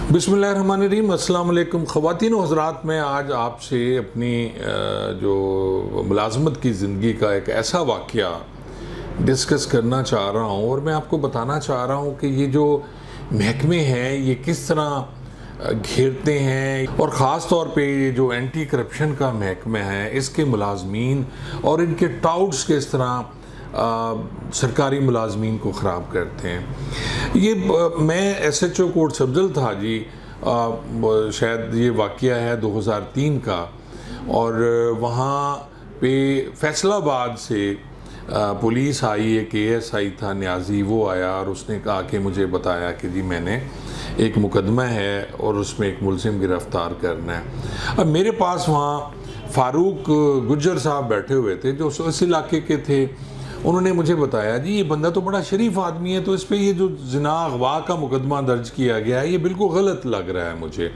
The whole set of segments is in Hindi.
बिस्मिल्लाहिर्रहमानिर्रहीम। अस्सलाम वालेकुम ख़वातीन व हज़रात। मैं आज आपसे अपनी जो मुलाज़मत की ज़िंदगी का एक ऐसा वाक़या डिस्कस करना चाह रहा हूँ और मैं आपको बताना चाह रहा हूँ कि ये जो महकमे हैं ये किस तरह घेरते हैं और ख़ास तौर पे ये जो एंटी करप्शन का महकमा है इसके मुलाज़मीन और इनके टाउट्स किस तरह सरकारी मुलाजमीन को ख़राब करते हैं। ये मैं SHO कोट सब्जल था जी, शायद ये वाक़या है 2003 का, और वहाँ पे फैसलाबाद से पुलिस आई, एक ASI था न्याजी, वो आया और उसने कहा कि मुझे बताया कि जी मैंने एक मुकदमा है और उसमें एक मुलजिम गिरफ़्तार करना है। अब मेरे पास वहाँ फ़ारूक गुज्जर साहब बैठे हुए थे जो उस इलाके के थे। उन्होंने मुझे बताया जी ये बंदा तो बड़ा शरीफ आदमी है, तो इस पे ये जो ज़िना अगवा का मुकदमा दर्ज किया गया है ये बिल्कुल गलत लग रहा है मुझे।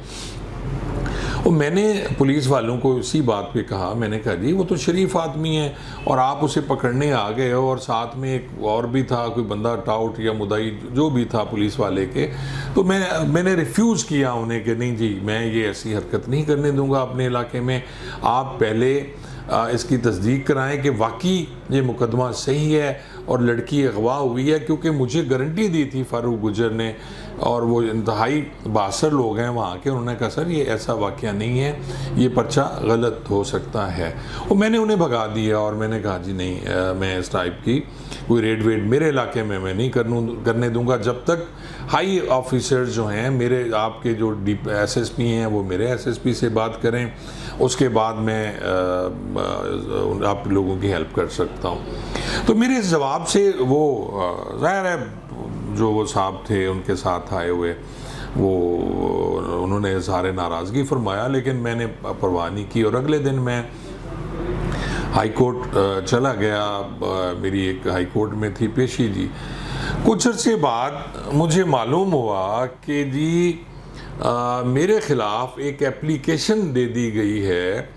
और मैंने पुलिस वालों को इसी बात पे कहा, मैंने कहा जी वो तो शरीफ आदमी है और आप उसे पकड़ने आ गए हो, और साथ में एक और भी था कोई बंदा टाउट या मुदाई जो भी था पुलिस वाले के। तो मैंने रिफ्यूज़ किया उन्हें कि नहीं जी मैं ये ऐसी हरकत नहीं करने दूँगा अपने इलाके में। आप पहले इसकी तस्दीक कराएं कि वाकई ये मुकदमा सही है और लड़की अगवा हुई है, क्योंकि मुझे गारंटी दी थी फ़ारूक गुज्जर ने, और वो इंतहाई बासर लोग हैं वहाँ के। उन्होंने कहा सर ये ऐसा वाक़या नहीं है, ये पर्चा गलत हो सकता है। और मैंने उन्हें भगा दिया और मैंने कहा जी नहीं, मैं इस टाइप की कोई रेड वेड मेरे इलाके में मैं नहीं करने दूँगा जब तक हाई ऑफिसर्स जो हैं मेरे, आपके जो SSP हैं वो मेरे SSP से बात करें, उसके बाद मैं आप लोगों की हेल्प कर सकता हूँ। तो मेरे इस जवाब से वो ज़ाहिर है जो वो साहब थे उनके साथ आए हुए वो उन्होंने इज़हार नाराज़गी फरमाया, लेकिन मैंने परवाह नहीं की और अगले दिन मैं हाई कोर्ट चला गया। मेरी एक हाई कोर्ट में थी पेशी जी। कुछ अर्से बाद मुझे मालूम हुआ कि जी मेरे ख़िलाफ़ एक एप्लीकेशन दे दी गई है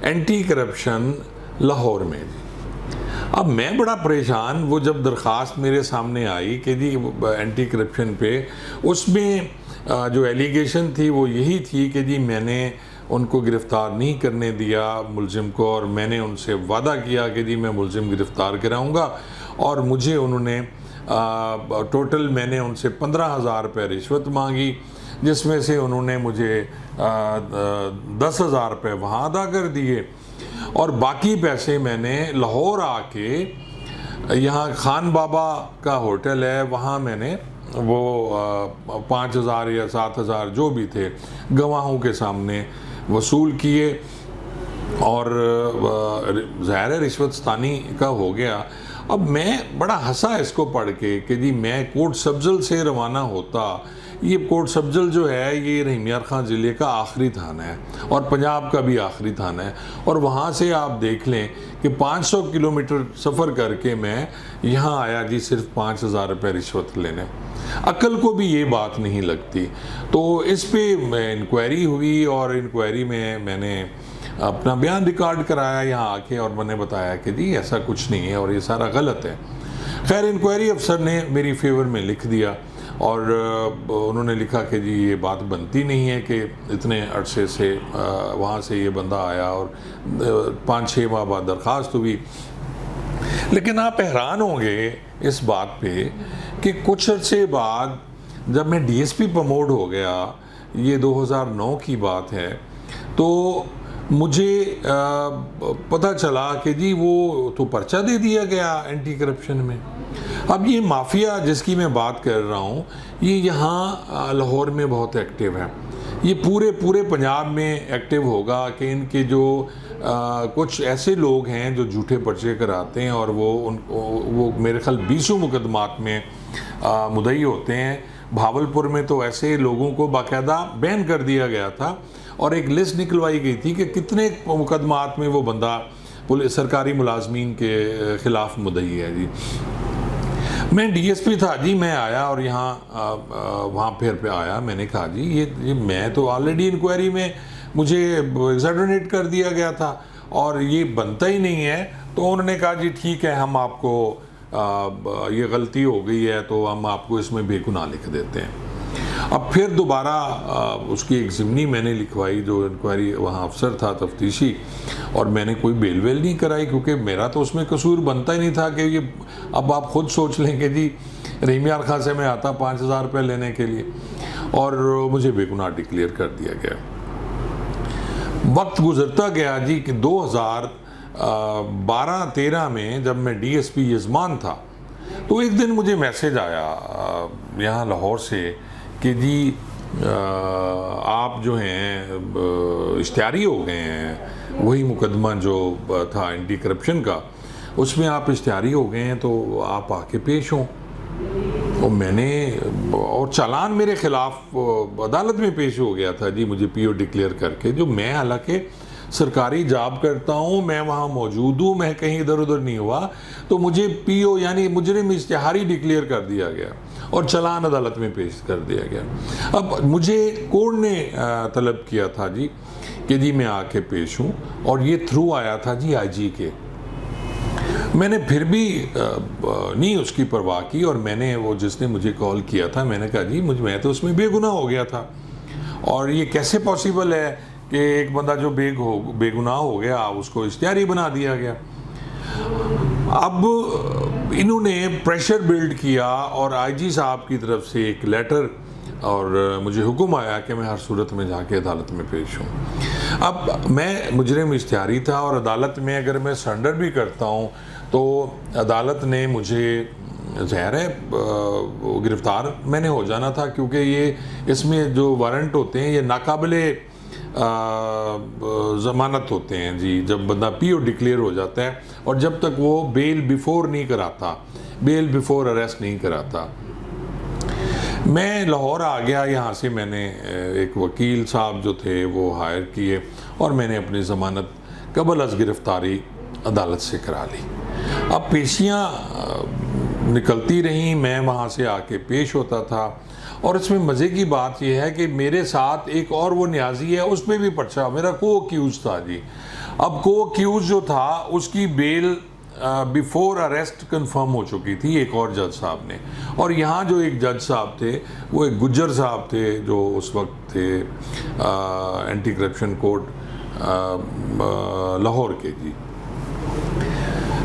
एंटी करप्शन लाहौर में जी। अब मैं बड़ा परेशान, वो जब दरख्वास्त मेरे सामने आई कि जी एंटी करप्शन पे, उसमें जो एलिगेशन थी वो यही थी कि जी मैंने उनको गिरफ़्तार नहीं करने दिया मुलजिम को, और मैंने उनसे वादा किया कि जी मैं मुलजिम गिरफ़्तार कराऊँगा, और मुझे उन्होंने टोटल मैंने उनसे 15,000 रुपये रिश्वत मांगी, जिसमें से उन्होंने मुझे 10,000 रुपये वहाँ अदा कर दिए, और बाकी पैसे मैंने लाहौर आके यहाँ खान बाबा का होटल है वहाँ मैंने वो 5,000 या 7,000 जो भी थे गवाहों के सामने वसूल किए, और ज़ाहिर है रिश्वतस्तानी का हो गया। अब मैं बड़ा हंसा इसको पढ़ के कि जी मैं कोट सब्जल से रवाना होता। ये कोट सब्जल जो है ये रहीम यार खां ज़िले का आखिरी थाना है और पंजाब का भी आखिरी थाना है, और वहाँ से आप देख लें कि 500 किलोमीटर सफ़र करके मैं यहाँ आया जी सिर्फ 5,000 रुपये रिश्वत लेने। अक्ल को भी ये बात नहीं लगती। तो इस पे इंक्वायरी हुई और इंक्वायरी में मैंने अपना बयान रिकॉर्ड कराया यहाँ आके, और मैंने बताया कि जी ऐसा कुछ नहीं है और ये सारा गलत है। खैर इंक्वायरी अफसर ने मेरी फेवर में लिख दिया और उन्होंने लिखा कि जी ये बात बनती नहीं है कि इतने अरसे से वहाँ से ये बंदा आया और 5-6 माह बाद दरख्वास्त हुई। लेकिन आप हैरान होंगे इस बात पे कि कुछ अरसे बाद जब मैं DSP प्रमोट हो गया, ये 2009 की बात है, तो मुझे पता चला कि जी वो तो पर्चा दे दिया गया एंटी करप्शन में। अब ये माफिया जिसकी मैं बात कर रहा हूँ ये यहाँ लाहौर में बहुत एक्टिव है, ये पूरे पंजाब में एक्टिव होगा कि इनके जो कुछ ऐसे लोग हैं जो झूठे पर्चे कराते हैं और वो मेरे ख्याल 20 मुकदमात में मुद्दई होते हैं। भावलपुर में तो ऐसे लोगों को बाकायदा बैन कर दिया गया था और एक लिस्ट निकलवाई गई थी कि कितने मुकदमात में वो बंदा पुलिस सरकारी मुलाजमीन के ख़िलाफ़ मुद्दई है जी। मैं DSP था जी, मैं आया और यहाँ वहाँ फिर पे आया, मैंने कहा जी ये मैं तो ऑलरेडी इंक्वायरी में मुझे एग्जैजरेट कर दिया गया था और ये बनता ही नहीं है। तो उन्होंने कहा जी ठीक है, हम आपको ये गलती हो गई है तो हम आपको इसमें बेगुनाह लिख देते हैं। अब फिर दोबारा उसकी एक ज़िमनी मैंने लिखवाई, जो इंक्वायरी वहाँ अफसर था तफ्तीशी, और मैंने कोई बेल वेल नहीं कराई, क्योंकि मेरा तो उसमें कसूर बनता ही नहीं था कि ये, अब आप खुद सोच लें कि जी रहीम यार खां से मैं आता 5,000 रुपये लेने के लिए, और मुझे बेगुनाह डिक्लेयर कर दिया गया। वक्त गुजरता गया जी कि 2012-13 में जब मैं DSP यजमान था, तो एक दिन मुझे मैसेज आया यहाँ लाहौर से कि जी आप जो हैं इश्तिहारी हो गए हैं, वही मुकदमा जो था एंटी करप्शन का, उसमें आप इश्तिहारी हो गए हैं, तो आप आके पेश हों। और मैंने, और चालान मेरे ख़िलाफ़ अदालत में पेश हो गया था जी, मुझे PO डिक्लेयर करके, जो मैं हालांकि सरकारी जॉब करता हूँ, मैं वहाँ मौजूद हूँ, मैं कहीं इधर उधर नहीं हुआ, तो मुझे PO यानी मुजरिम इश्तिहारी डिक्लेयर कर दिया गया और चालान अदालत में पेश कर दिया गया। अब मुझे कोर्ट ने तलब किया था जी कि जी मैं आके पेश हूँ, और ये थ्रू आया था जी IG के। मैंने फिर भी नहीं उसकी परवाह की, और मैंने, वो जिसने मुझे कॉल किया था, मैंने कहा जी मैं तो उसमें बेगुनाह हो गया था, और ये कैसे पॉसिबल है कि एक बंदा जो बेगुनाह हो गया उसको इश्तिहारी बना दिया गया। अब इन्होंने प्रेशर बिल्ड किया, और IG साहब की तरफ से एक लेटर, और मुझे हुक्म आया कि मैं हर सूरत में जाके अदालत में पेश हूँ। अब मैं मुजरिम इश्तिहारी था, और अदालत में अगर मैं सरेंडर भी करता हूँ तो अदालत ने मुझे, ज़ाहिर है गिरफ़्तार मैंने हो जाना था, क्योंकि ये इसमें जो वारंट होते हैं ये नाकाबिले ज़मानत होते हैं जी, जब बंदा PO डिक्लेयर हो जाता है, और जब तक वो बेल बिफोर नहीं कराता, बेल बिफोर अरेस्ट नहीं कराता। मैं लाहौर आ गया, यहाँ से मैंने एक वकील साहब जो थे वो हायर किए, और मैंने अपनी ज़मानत कबल अज़ गिरफ़्तारी अदालत से करा ली। अब पेशियाँ निकलती रहीं, मैं वहाँ से आके पेश होता था, और इसमें मज़े की बात यह है कि मेरे साथ एक और वो न्याजी है, उस पर भी पर्चा, मेरा को अक्यूज़ था जी। अब को अक्यूज़ जो था उसकी बेल बिफोर अरेस्ट कंफर्म हो चुकी थी एक और जज साहब ने, और यहाँ जो एक जज साहब थे वो एक गुज्जर साहब थे, जो उस वक्त थे एंटी करप्शन कोर्ट लाहौर के जी।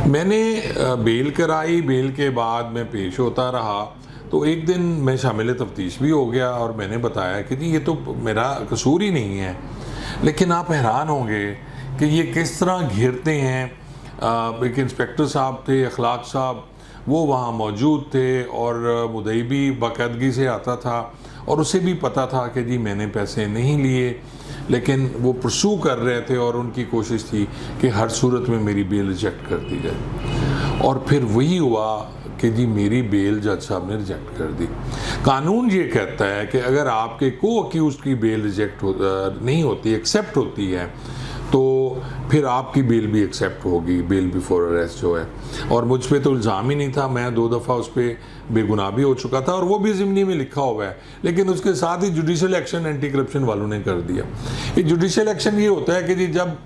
मैंने बेल कराई, बेल के बाद मैं पेश होता रहा, तो एक दिन मैं शामिल तफ्तीश भी हो गया, और मैंने बताया कि जी ये तो मेरा कसूर ही नहीं है, लेकिन आप हैरान होंगे कि ये किस तरह घेरते हैं। एक इंस्पेक्टर साहब थे, अखलाक साहब, वो वहाँ मौजूद थे, और मुदई भी बाकायदगी से आता था, और उसे भी पता था कि जी मैंने पैसे नहीं लिए, लेकिन वो परसू कर रहे थे, और उनकी कोशिश थी कि हर सूरत में मेरी बेल रिजेक्ट कर दी जाए। और फिर वही हुआ कि जी मेरी बेल जज साहब ने रिजेक्ट कर दी। कानून ये कहता है कि अगर आपके को अक्यूज की बेल रिजेक्ट नहीं होती, एक्सेप्ट होती है, तो फिर आपकी बेल भी एक्सेप्ट होगी, बेल बिफोर अरेस्ट जो है। और मुझ पे तो इल्ज़ाम ही नहीं था, मैं 2 दफ़ा उस पर बेगुनाह भी हो चुका था, और वो भी ज़िमनी में लिखा हुआ है, लेकिन उसके साथ ही जुडिशल एक्शन एंटी करप्शन वालों ने कर दिया। ये जुडिशल एक्शन ये होता है कि जी जब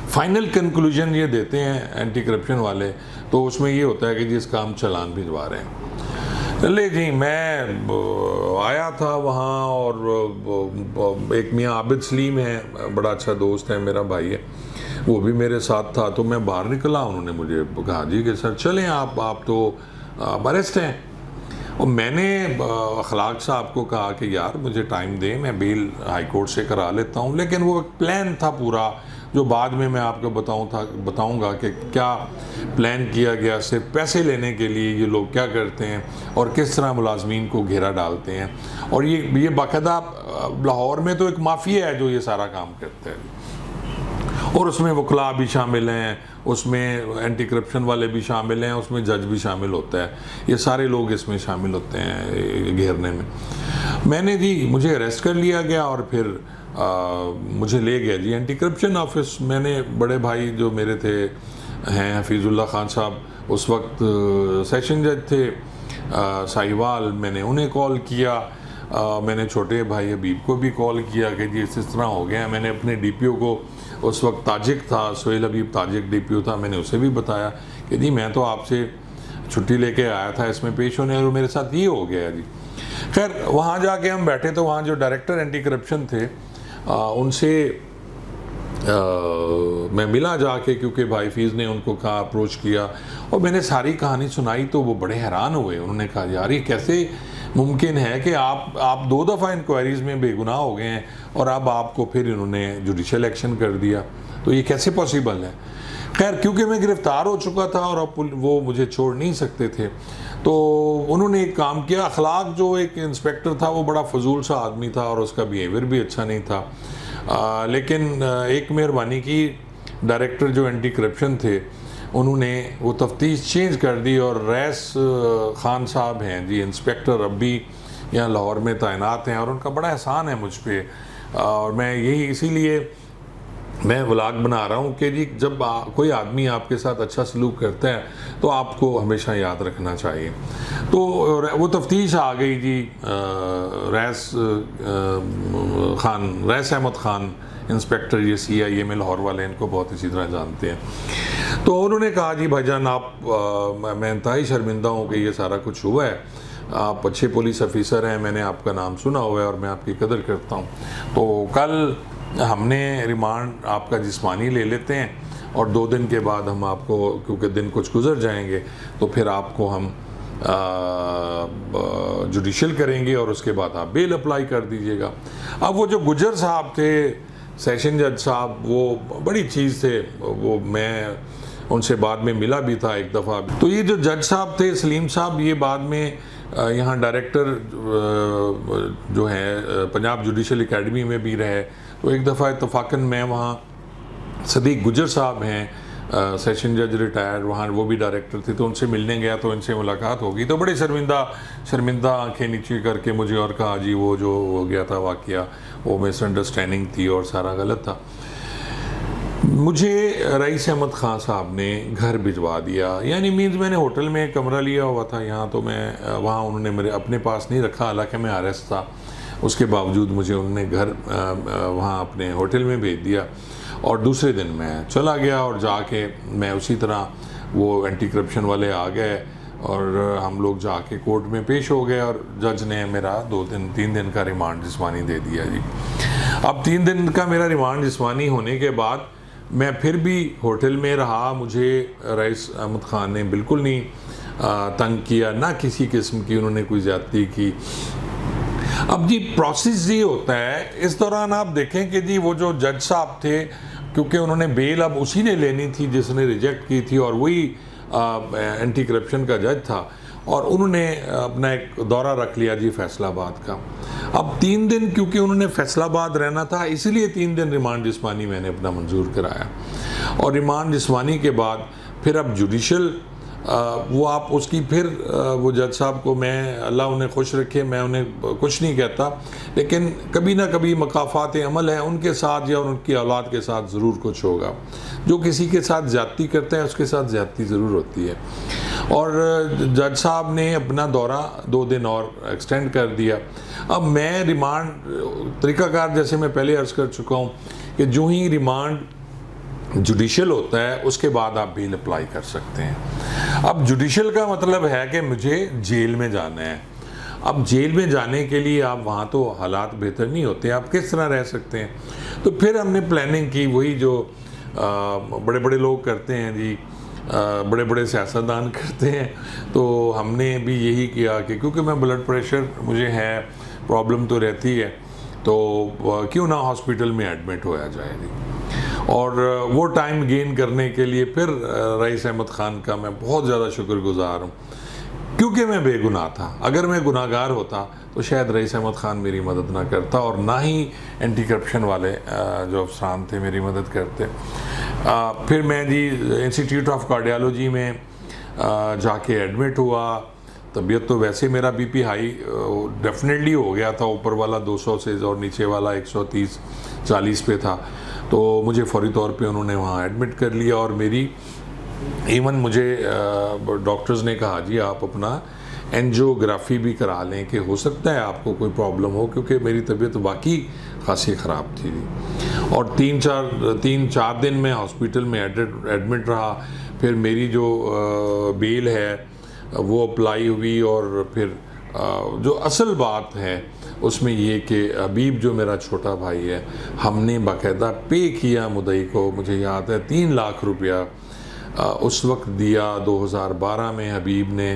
फाइनल कंक्लूजन ये देते हैं एंटी करप्शन वाले, तो उसमें ये होता है कि जी इसका हम चालान भिजवा रहे हैं। चले जी, मैं आया था वहाँ, और एक मियाँ आबिद सलीम है, बड़ा अच्छा दोस्त है, मेरा भाई है, वो भी मेरे साथ था। तो मैं बाहर निकला, उन्होंने मुझे कहा जी कि सर चलें आप तो अरेस्ट हैं। और मैंने अखलाक साहब को कहा कि यार मुझे टाइम दें, मैं बेल हाई कोर्ट से करा लेता हूँ। लेकिन वो प्लान था पूरा, जो बाद में मैं आपको बताऊंगा कि क्या प्लान किया गया, सिर्फ पैसे लेने के लिए ये लोग क्या करते हैं, और किस तरह मुलाजमीन को घेरा डालते हैं। और ये बाकायदा लाहौर में तो एक माफिया है जो ये सारा काम करता है, और उसमें वकला भी शामिल हैं, उसमें एंटी करप्शन वाले भी शामिल हैं, उसमें जज भी शामिल होता है, ये सारे लोग इसमें शामिल होते हैं घेरने में। मैंने जी, मुझे अरेस्ट कर लिया गया, और फिर मुझे ले गया जी एंटी करप्शन ऑफिस। मैंने बड़े भाई जो मेरे थे हैं हफीज़ुल्लाह खान साहब, उस वक्त सेशन जज थे साहिवाल, मैंने उन्हें कॉल किया। मैंने छोटे भाई हबीब को भी कॉल किया कि जी इस तरह हो गया। मैंने अपने DPO को, उस वक्त ताजिक था, सोहेल हबीब ताजिक DPO था, मैंने उसे भी बताया कि जी मैं तो आपसे छुट्टी लेके आया था इसमें पेश होने, और मेरे साथ ये हो गया जी। खैर वहाँ जाके हम बैठे तो वहाँ जो डायरेक्टर एंटी करप्शन थे उनसे मैं मिला जाके, क्योंकि भाई फीस ने उनको कहा, अप्रोच किया और मैंने सारी कहानी सुनाई तो वो बड़े हैरान हुए। उन्होंने कहा यार ये कैसे मुमकिन है कि आप 2 दफ़ा इंक्वायरीज़ में बेगुनाह हो गए हैं और अब आपको फिर इन्होंने जुडिशल एक्शन कर दिया, तो ये कैसे पॉसिबल है। खैर क्योंकि मैं गिरफ़्तार हो चुका था और अब वो मुझे छोड़ नहीं सकते थे, तो उन्होंने एक काम किया। अखलाक जो एक इंस्पेक्टर था वो बड़ा फजूल सा आदमी था और उसका बिहेवियर भी अच्छा नहीं था, लेकिन एक मेहरबानी की, डायरेक्टर जो एंटी करप्शन थे उन्होंने वो तफ्तीश चेंज कर दी और रैस खान साहब हैं जी इंस्पेक्टर, अब भी यहाँ लाहौर में तैनात हैं और उनका बड़ा एहसान है मुझ पर। और मैं यही इसीलिए मैं व्लॉग बना रहा हूँ कि जी जब कोई आदमी आपके साथ अच्छा सलूक करता है तो आपको हमेशा याद रखना चाहिए। तो वो तफ्तीश आ गई जी, रैस अहमद खान इंस्पेक्टर, ये CIA में लाहौर वाले इनको बहुत अच्छी तरह जानते हैं। तो उन्होंने कहा जी भाईजान मैं इंतहाई शर्मिंदा हूँ कि ये सारा कुछ हुआ है, आप अच्छे पुलिस ऑफिसर हैं, मैंने आपका नाम सुना हुआ है और मैं आपकी कदर करता हूँ, तो कल हमने रिमांड आपका जिस्मानी ले लेते हैं और 2 दिन के बाद हम आपको, क्योंकि दिन कुछ गुजर जाएंगे, तो फिर आपको हम जुडिशल करेंगे और उसके बाद आप बेल अप्लाई कर दीजिएगा। अब वो जो गुजर साहब थे, सेशन जज साहब, वो बड़ी चीज़ थे, वो मैं उनसे बाद में मिला भी था एक दफ़ा। तो ये जो जज साहब थे सलीम साहब, ये बाद में यहाँ डायरेक्टर जो है पंजाब जुडिशल एकेडमी में भी रहे। तो एक दफ़ा इत्तफाकन मैं वहाँ, सदीक गुजर साहब हैं सेशन जज रिटायर्ड, वहाँ वो भी डायरेक्टर थे, तो उनसे मिलने गया तो इनसे मुलाकात होगी, तो बड़े शर्मिंदा आंखें नीचे करके मुझे और कहा जी वो जो हो गया था वाक़या वो मिसअंडरस्टैंडिंग थी और सारा गलत था। मुझे रईस अहमद ख़ान साहब ने घर भिजवा दिया, यानी मीन्स मैंने होटल में कमरा लिया हुआ था यहाँ, तो मैं वहाँ उन्होंने मेरे अपने पास नहीं रखा, हालांकि मैं अरेस्ट था, उसके बावजूद मुझे उन्होंने घर वहाँ अपने होटल में भेज दिया और दूसरे दिन मैं चला गया और जाके मैं उसी तरह वो एंटी करप्शन वाले आ गए और हम लोग जाके कोर्ट में पेश हो गए और जज ने मेरा 3 दिन का रिमांड जिस्मानी दे दिया जी। अब 3 दिन का मेरा रिमांड जिस्मानी होने के बाद मैं फिर भी होटल में रहा, मुझे रईस अहमद ख़ान ने बिल्कुल नहीं तंग किया, ना किसी किस्म की उन्होंने कोई ज़्यादती की। अब जी प्रोसेस ये होता है, इस दौरान आप देखें कि जी वो जो जज साहब थे, क्योंकि उन्होंने बेल अब उसी ने लेनी थी जिसने रिजेक्ट की थी और वही एंटी करप्शन का जज था, और उन्होंने अपना एक दौरा रख लिया जी फैसलाबाद का। अब 3 दिन क्योंकि उन्होंने फैसलाबाद रहना था, इसीलिए 3 दिन रिमांड जिस्मानी मैंने अपना मंजूर कराया और रिमांड जिस्मानी के बाद फिर अब जुडिशल वो आप उसकी फिर वो जज साहब को, मैं अल्लाह उन्हें खुश रखे, मैं उन्हें कुछ नहीं कहता, लेकिन कभी ना कभी मकाफात अमल है उनके साथ या उनकी औलाद के साथ ज़रूर कुछ होगा। जो किसी के साथ ज़्यादती करता है उसके साथ ज़्यादती ज़रूर होती है। और जज साहब ने अपना दौरा 2 दिन और एक्सटेंड कर दिया। अब मैं रिमांड तरीक़ाकार जैसे मैं पहले अर्ज़ कर चुका हूँ कि जो ही रिमांड जुडिशल होता है उसके बाद आप बेल अप्लाई कर सकते हैं। अब जुडिशल का मतलब है कि मुझे जेल में जाना है। अब जेल में जाने के लिए आप वहाँ तो हालात बेहतर नहीं होते, आप किस तरह रह सकते हैं। तो फिर हमने प्लानिंग की, वही जो बड़े बड़े लोग करते हैं जी, बड़े बड़े सियासतदान करते हैं, तो हमने भी यही किया कि क्योंकि मैं ब्लड प्रेशर मुझे है, प्रॉब्लम तो रहती है, तो क्यों ना हॉस्पिटल में एडमिट होया जाए जी। और वो टाइम गेन करने के लिए फिर रईस अहमद ख़ान का मैं बहुत ज़्यादा शुक्रगुज़ार हूँ, क्योंकि मैं बेगुनाह था। अगर मैं गुनाहगार होता तो शायद रईस अहमद ख़ान मेरी मदद ना करता और ना ही एंटी करप्शन वाले जो अफसरान थे मेरी मदद करते। फिर मैं जी इंस्टीट्यूट ऑफ कार्डियोलॉजी में जाके एडमिट हुआ। तबीयत तो वैसे मेरा BP हाई डेफिनेटली हो गया था, ऊपर वाला 200 से और नीचे वाला 130-40 पे था, तो मुझे फौरी तौर पे उन्होंने वहाँ एडमिट कर लिया। और मेरी इवन मुझे डॉक्टर्स ने कहा जी आप अपना एंजियोग्राफी भी करा लें कि हो सकता है आपको कोई प्रॉब्लम हो, क्योंकि मेरी तबीयत वाकई खासी ख़राब थी। और 3-4 दिन में हॉस्पिटल में एडमिट रहा। फिर मेरी जो बेल है वो अप्लाई हुई और फिर जो असल बात है उसमें ये कि हबीब जो मेरा छोटा भाई है, हमने बाकायदा पे किया मुद्दई को, मुझे याद है 3 लाख रुपया उस वक्त दिया 2012 में हबीब ने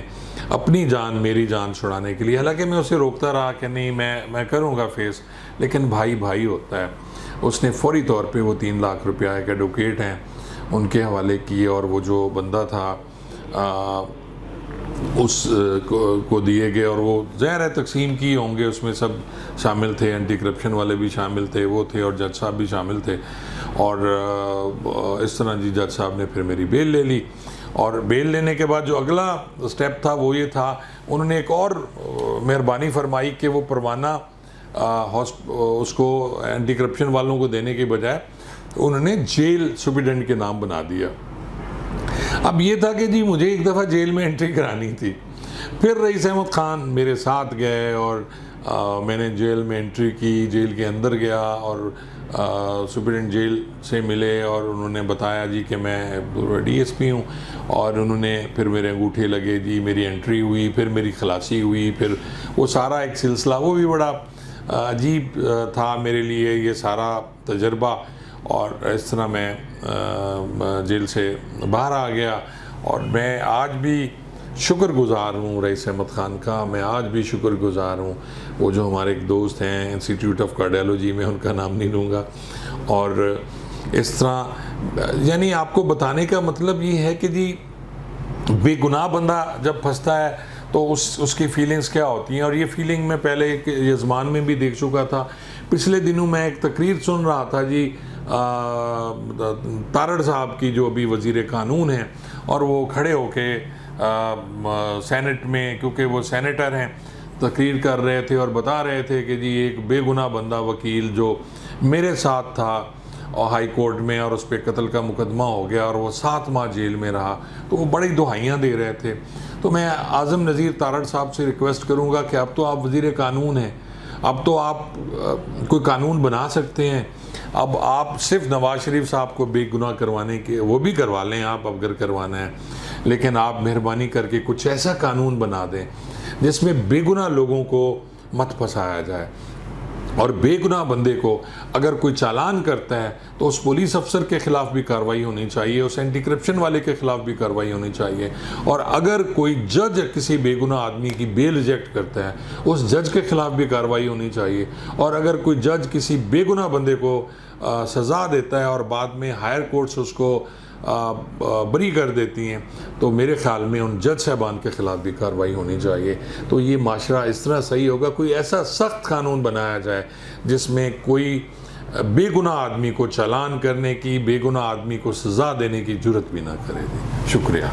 अपनी जान मेरी जान छुड़ाने के लिए। हालांकि मैं उसे रोकता रहा कि नहीं मैं करूँगा फेस, लेकिन भाई भाई होता है। उसने फौरी तौर पे वो 3 लाख रुपया एक एडवोकेट हैं उनके हवाले किए, और वो जो बंदा था उस को दिए गए, और वो ज़ाहिर है तकसीम की होंगे, उसमें सब शामिल थे, एंटी करप्शन वाले भी शामिल थे, वो थे, और जज साहब भी शामिल थे। और इस तरह जी जज साहब ने फिर मेरी बेल ले ली, और बेल लेने के बाद जो अगला स्टेप था वो ये था, उन्होंने एक और मेहरबानी फरमाई कि वो परवाना उसको एंटी करप्शन वालों को देने के बजाय उन्होंने जेल सुप्रिटेंडेंट के नाम बना दिया। अब ये था कि जी मुझे एक दफ़ा जेल में एंट्री करानी थी, फिर रईस अहमद ख़ान मेरे साथ गए और मैंने जेल में एंट्री की, जेल के अंदर गया और सुप्रिटेंडेंट जेल से मिले, और उन्होंने बताया जी कि मैं डीएसपी हूँ, और उन्होंने फिर मेरे अंगूठे लगे जी, मेरी एंट्री हुई, फिर मेरी खलासी हुई, फिर वो सारा एक सिलसिला, वो भी बड़ा अजीब था मेरे लिए ये सारा तजर्बा। और इस तरह मैं जेल से बाहर आ गया, और मैं आज भी शुक्रगुज़ार हूँ रईस अहमद ख़ान का, मैं आज भी शुक्रगुज़ार हूँ। वो जो हमारे एक दोस्त हैं इंस्टीट्यूट ऑफ कार्डियोलॉजी में, उनका नाम नहीं लूँगा, और इस तरह यानी आपको बताने का मतलब ये है कि जी बेगुनाह बंदा जब फंसता है तो उसकी फीलिंग्स क्या होती हैं। और ये फीलिंग मैं पहले एक यजमान में भी देख चुका था। पिछले दिनों मैं एक तकरीर सुन रहा था जी तारड़ साहब की, जो अभी वज़ीर कानून हैं, और वो खड़े होके सेनेट में, क्योंकि वो सेनेटर हैं, तकरीर कर रहे थे और बता रहे थे कि जी एक बेगुनाह बंदा वकील जो मेरे साथ था और हाई कोर्ट में, और उस पर कत्ल का मुकदमा हो गया और वो 7 माह जेल में रहा, तो वो बड़ी दुहाइयाँ दे रहे थे। तो मैं आज़म नज़ीर तारड़ साहब से रिक्वेस्ट करूँगा कि अब तो आप वज़ीर कानून हैं, अब तो आप कोई कानून बना सकते हैं, अब आप सिर्फ नवाज शरीफ साहब को बेगुनाह करवाने के, वो भी करवा लें आप अगर करवाना है, लेकिन आप मेहरबानी करके कुछ ऐसा कानून बना दें जिसमें बेगुनाह लोगों को मत फंसाया जाए, और बेगुनाह बंदे को अगर कोई चालान करता है तो उस पुलिस अफसर के ख़िलाफ़ भी कार्रवाई होनी चाहिए, उस एंटी करप्शन वाले के ख़िलाफ़ भी कार्रवाई होनी चाहिए, और अगर कोई जज किसी बेगुनाह आदमी की बेल रिजेक्ट करता है उस जज के ख़िलाफ़ भी कार्रवाई होनी चाहिए, और अगर कोई जज किसी बेगुनाह बंदे को सज़ा देता है और बाद में हायर कोर्ट्स उसको बरी कर देती हैं, तो मेरे ख़्याल में उन जज साहबान के ख़िलाफ़ भी कार्रवाई होनी चाहिए। तो ये माशरा इस तरह सही होगा, कोई ऐसा सख्त कानून बनाया जाए जिसमें कोई बेगुनाह आदमी को चालान करने की, बेगुनाह आदमी को सज़ा देने की जुर्रत भी ना करे। शुक्रिया।